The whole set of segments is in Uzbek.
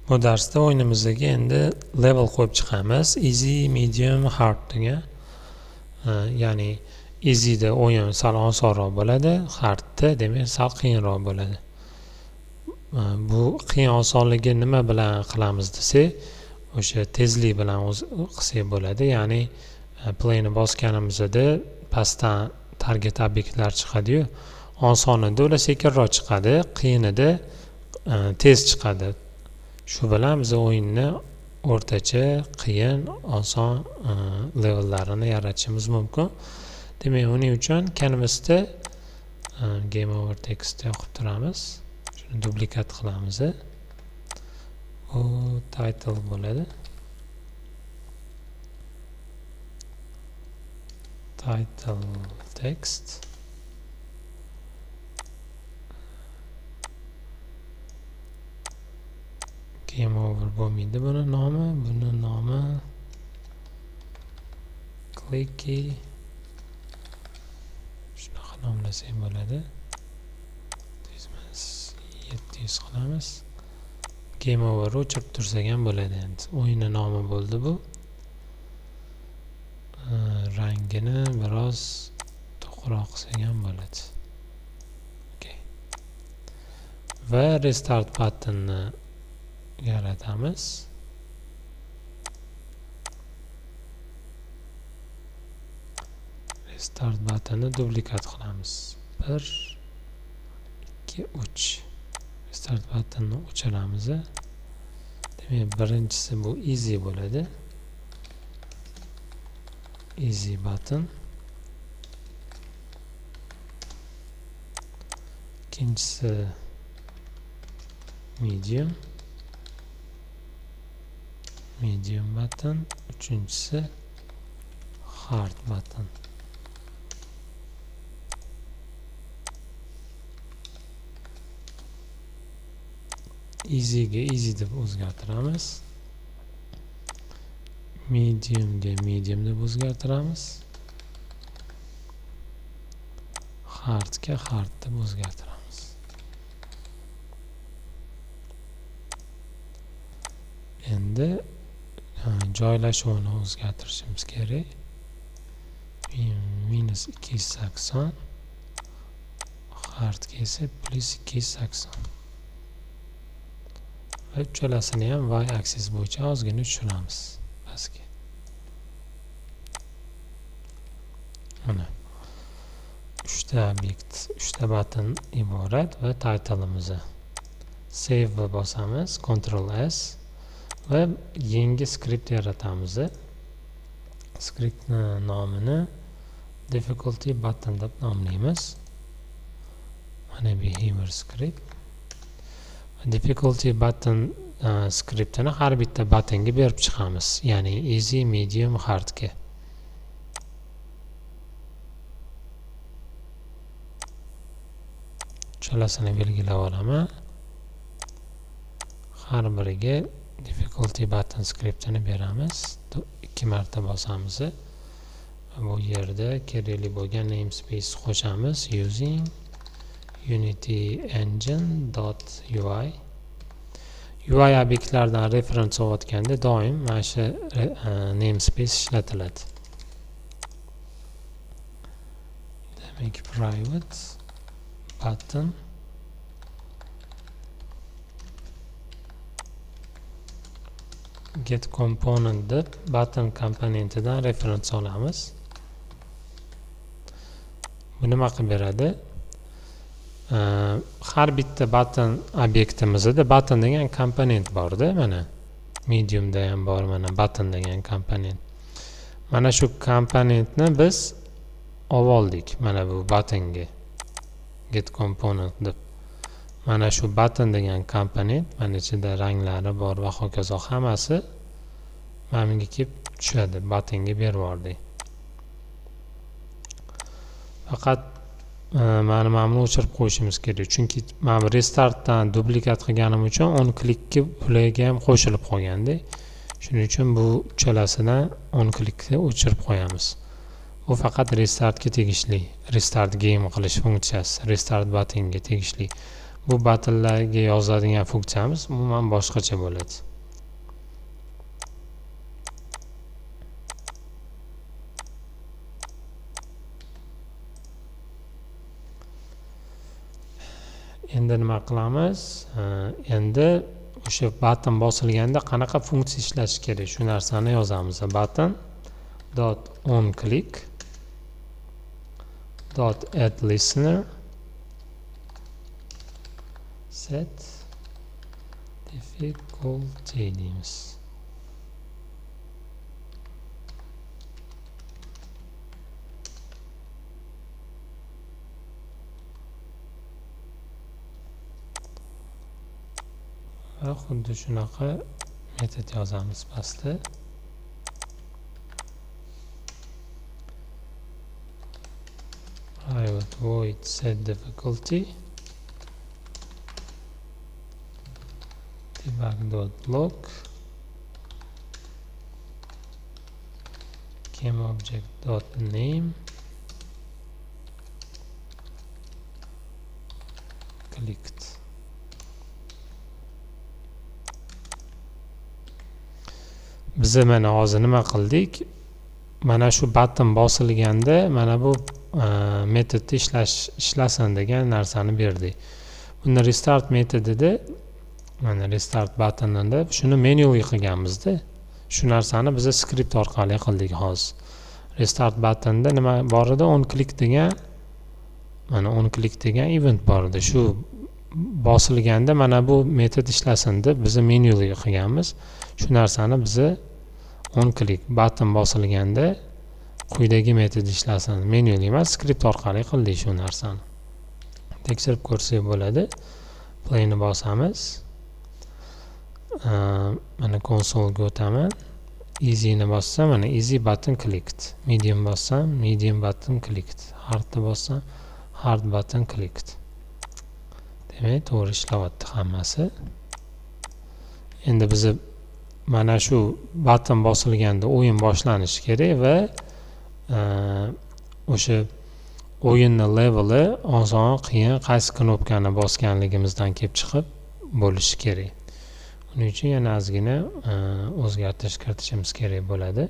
Bu darsda o'yinimizga endi level qo'yib chiqamiz. Easy, medium, hard degan. Ya'ni easy'da o'yin sal osonroq bo'ladi, hardda demak sal qiyinroq bo'ladi. Bu qiyin osonligi nima bilan qilamiz desak, o'sha tezlik bilan qilsak bo'ladi. Ya'ni playni bosganimizda pastdan target obyektlar chiqadi-yu, osonida ular sekinroq chiqadi, qiyinida tez chiqadi. Shu bilan biz o'yinni o'rtacha, qiyin, oson levellarini yaratishimiz mumkin. Demak, uning uchun canvasda game over text yoqib turamiz. Shuni duplikat qilamiz. Bu title bo'ladi. Title text. Game over bo'lmaydi buni nomi clicky. Shunaqa nomlasak bo'ladi. 700 qilamiz. Game over o'chirib tursak ham bo'ladi endi. O'yinning nomi bo'ldi bu. Rangini biroz to'qroq qilsak ham bo'ladi. Okay. Va restart buttonni yaratamiz. Restart buttonni duplikat qilamiz. 1 2 3. Restart buttonni o'chiramiz. Demak, birinchisi bu easy bo'ladi. Easy button. Ikkinchisi medium button. Uchinchisi hard button. Easy ga easy deb o'zgartiramiz. Medium ga medium deb o'zgartiramiz. Hard ga hard deb o'zgartiramiz. Endi joylashuvini o'zgartirishimiz kerak. -280, hard ga esa +280. Va uchalasini ham y axis bo'yicha ozgina tushiramiz pastga. Mana 3 ta obyekt, 3 ta button iborat va title'imiz. Save bosamiz, Ctrl S va yangi skript yaratamiz. Skriptni nomini difficulty button deb nomlaymiz. Mana behavior script. Difficulty button skriptini har bitta buttonga berib chiqamiz. Ya'ni easy, medium, hard ga. Cholasini belgilab olaman. Har biriga difficulty button skriptini beramiz. 2 marta bosamiz. Bu yerda kerakli bo'lgan namespace qo'shamiz. Using Unity engine.ui. UI obyektlardan reference olayotganda doim mana shu namespace ishlatiladi. Demak, private button get component deb button komponentidan reference olamiz. Bu nima qilib beradi? Har bitta button obyektimizda button degan komponent bor-da, mana mediumda ham bor, mana button degan komponent. Mana shu komponentni biz oldik, mana bu buttonga get component deb. Mana shu button degan komponent, mana ichida ranglari bor va hokazo hammasi mana bunga kelib tushadi, buttonga berib yubordik. Faqat mana buni o'chirib qo'yishimiz kerak, chunki men restartdan duplikat qilganim uchun 10 klikka bularga ham qo'shilib qolganda. Shuning uchun bu uchalasidan 10 klikka o'chirib qo'yamiz. Bu faqat restartga tegishli, restart game qilish funksiyasi, restart buttonga tegishli. Bu buttonlarga yozadigan funksiyamiz umuman boshqacha bo'ladi. Endi nima qilamiz? Endi o'sha button bosilganda qanaqa funksiya ishlashi kerak, shu narsani yozamiz. Button dot on click dot add listener set difficulty deymiz. Va xuddi shunaqa metod yozamiz pastda. Private void set difficulty debug.log GameObject.name clicked. Biz mana hozir nima qildik? Mana shu button bosilganda mana bu metodni ishlasin degan narsani berdik. Buni restart metodida mana restart buttonida shuni manually qilganmiz-da. Shu narsani biz skript orqali qildik hozir. Restart buttonda nima bor edi? On click degan mana on click degan event bor edi. Shu bosilganda mana bu metod ishlasin deb biz manually qilganmiz. Shu narsani biz on click button bosilganda quyidagi metod ishlasin manually emas, skript orqali qildik shu narsani. Tekshirib ko'rsak bo'ladi. Playni bosamiz. Mana konsolga o'taman. Easy ni bossam mana easy button clicked. Medium bossam medium button clicked. Hard ni bossam hard button clicked. Demak, to'g'ri ishlayapti hammasi. Endi biz mana shu button bosilganda o'yin boshlanishi kerak va o'sha o'yinning leveli oson, qiyin, qaysi knopkani bosganligimizdan kelib chiqib bo'lishi kerak. Buning uchun yana ozgina o'zgartirish kiritishimiz kerak bo'ladi.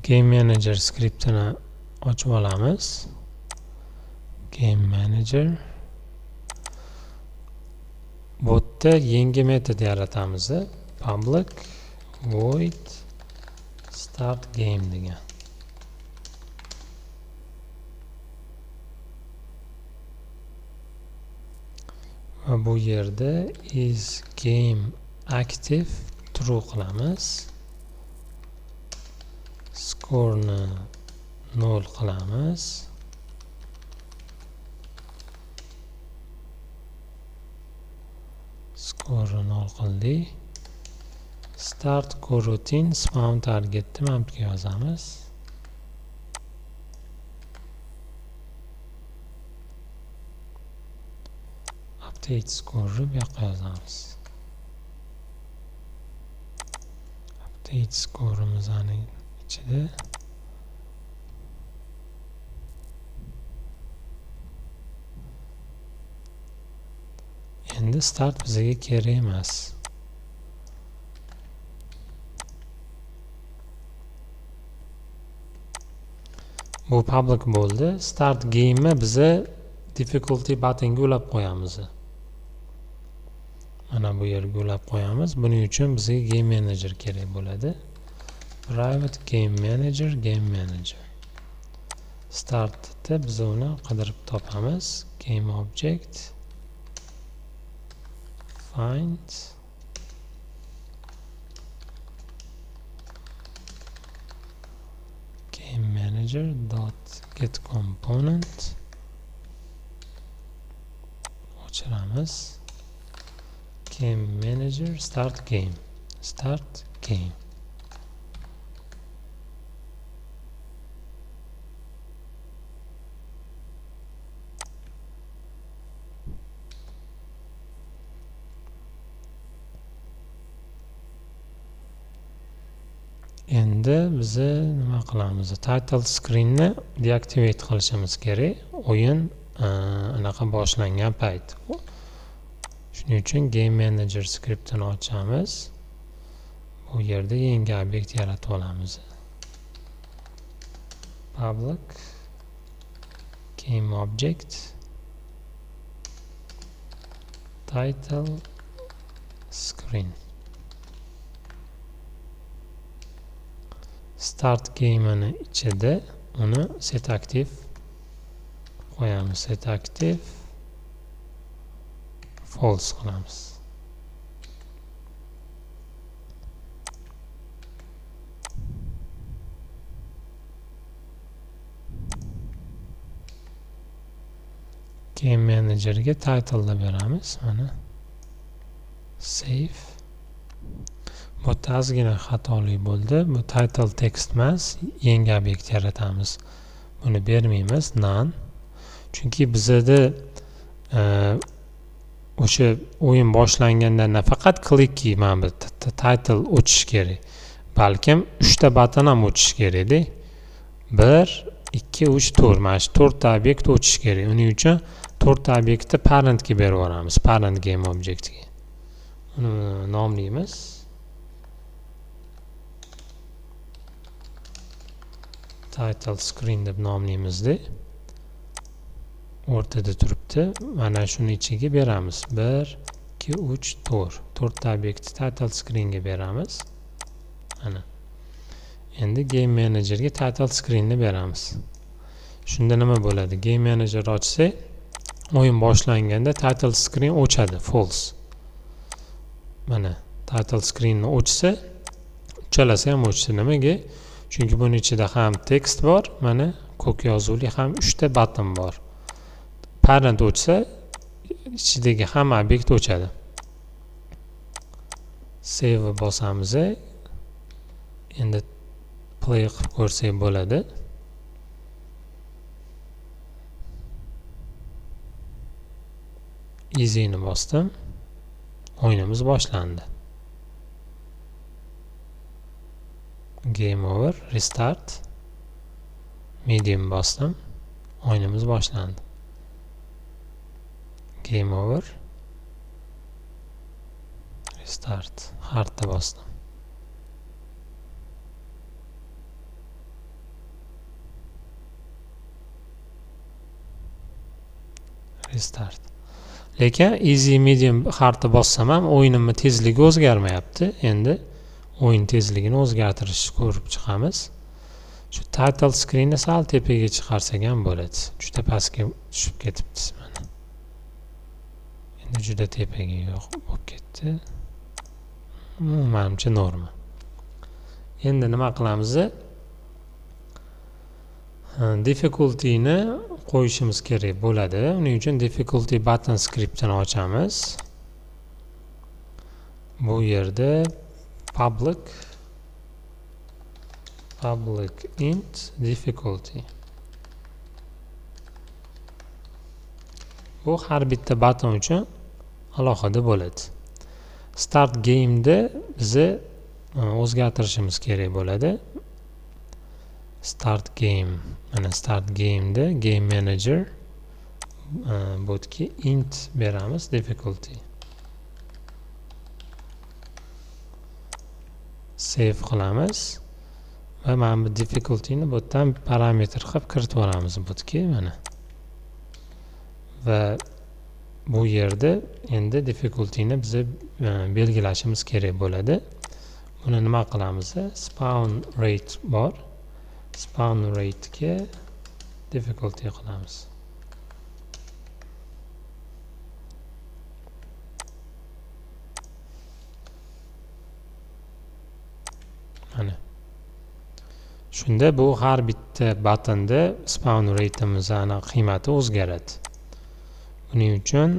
Game Manager skriptini ochib olamiz. Game Manager botda yangi metod yaratamiz. Public void start game degan. Va bu yerda is game active true qilamiz. Score ni 0 qilamiz. Score 0 qildik. Start coroutine spawn targetni mantiga yozamiz. Update score bu yoqqa yozamiz. Update score'imizning ichida endi start bizga kerak emas. Bu public bo'ldi. Start game'ni biza difficulty buttonga ulab qo'yamiz. Mana bu yerga ulab qo'yamiz. Buning uchun bizga game manager kerak bo'ladi. Private game manager. Startda biz uni qidirib topamiz. Game object find game manager dot get component o'chiramiz. Game manager start game. endi biz nima qilamiz? Title screenni deactivate qilishimiz kerak. O'yin anaqa boshlangan payt. Shuning uchun Game Manager skriptini ochamiz. Bu yerda yangi obyekt yaratib olamiz. Public game object title screen. Start game'ini ichida uni set active qo'yamiz. Set active false qilamiz. Game Manager'ga title'ni beramiz. Mana save. Bu ozgina xatolik bo'ldi. Bu title text emas, yangi obyekt yaratamiz. Buni bermaymiz, none. Chunki bizda o'sha o'yin boshlangandan nafaqat clicky mana bu title o'chish kerak, balkim 3 ta button ham o'chish kerak-da. 1 2 3 4 mana shu 4 ta obyekt o'chish kerak. Uning uchun 4 ta obyektni parentga berib yuboramiz, parent game objectga. Uni nomlaymiz. Title screen deb nomlaymizda. O'rtada turibdi. Mana shuni ichiga beramiz. 1 2 3 4. 4 ta obyektni title screenga beramiz. Mana. Endi Game Manager'ga title screenni beramiz. Shunda nima bo'ladi? Game Manager ochsa, o'yin boshlanganda title screen o'chadi, false. Mana title screenni o'chsa, uchalasi ham o'chdi. Nimaga? Chunki buning ichida ham text bor, mana ko'k yozuvli ham 3 ta button bor. Parent o'chsa, ichidagi hamma obyekt o'chadi. Save bosamiz. Endi play qilib ko'rsak bo'ladi. Easy ni bosdim. O'yinimiz boshlandi. Game over, restart. Medium bosdim. O'yinimiz boshlandi. Game over. Restart. Hardta bosdim. Restart. Lekin easy, medium, hardta bossam ham o'yinimning tezligi o'zgarmayapti. Endi o'yin tezligini o'zgartirishni ko'rib chiqamiz. Shu title screenni sal tepaga chiqarsak ham bo'ladi. Juda pastga tushib ketibdi mana. Endi juda tepaga yo'q bo'lib ketdi. Menimcha norma. Endi nima qilamiz? Difficulty ni qo'yishimiz kerak bo'ladi. Uning uchun difficulty button skriptini ochamiz. Bu yerda public int difficulty. Bu har bitta button uchun alohida bo'ladi. Start game'da bizni o'zgartirishimiz kerak bo'ladi. Start game. Mana start game'da game manager botga int beramiz difficulty. Save qilamiz va mana bu difficulty ni botdan parametr qilib kiritib olamiz botga mana. Va bu yerda endi difficulty ni biz belgilashimiz kerak bo'ladi. Buni nima qilamiz? Spawn rate bor. Spawn rate ga difficulty qilamiz. Mana. Shunda bu har bitta buttonda spawn rate'imizning qiymati o'zgaradi. Buning uchun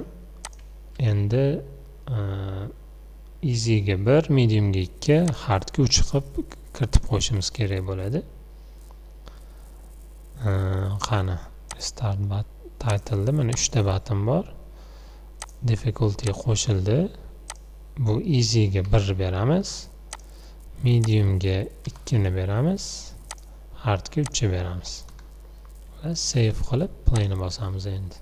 endi easy ga 1, medium ga 2, hard ga 3 qilib kiritib qo'yishimiz kerak bo'ladi. Qani start title da mana 3 ta button bor. Difficulty qo'shildi. Bu easy ga 1 beramiz. mediumga 2 ni beramiz, hardga 3 beramiz va save qilib playni bosamiz. Endi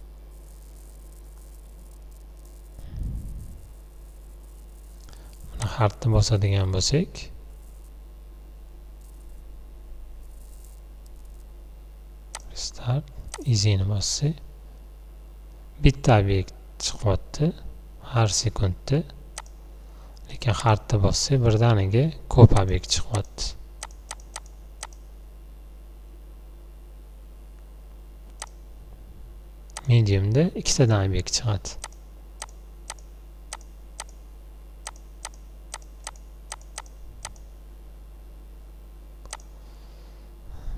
buni hardni bosadigan bo'lsak, start easy ni bossak, bitta obyekt chiqyapti har sekundda, lekin hardni bossak birdaniga ko'p obyekt chiqyapti. Mediumda ikkitadan obyekt chiqadi.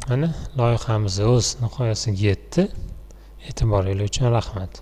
Mana loyihamiz o'z nihoyasiga yetdi. E'tiboringiz uchun rahmat.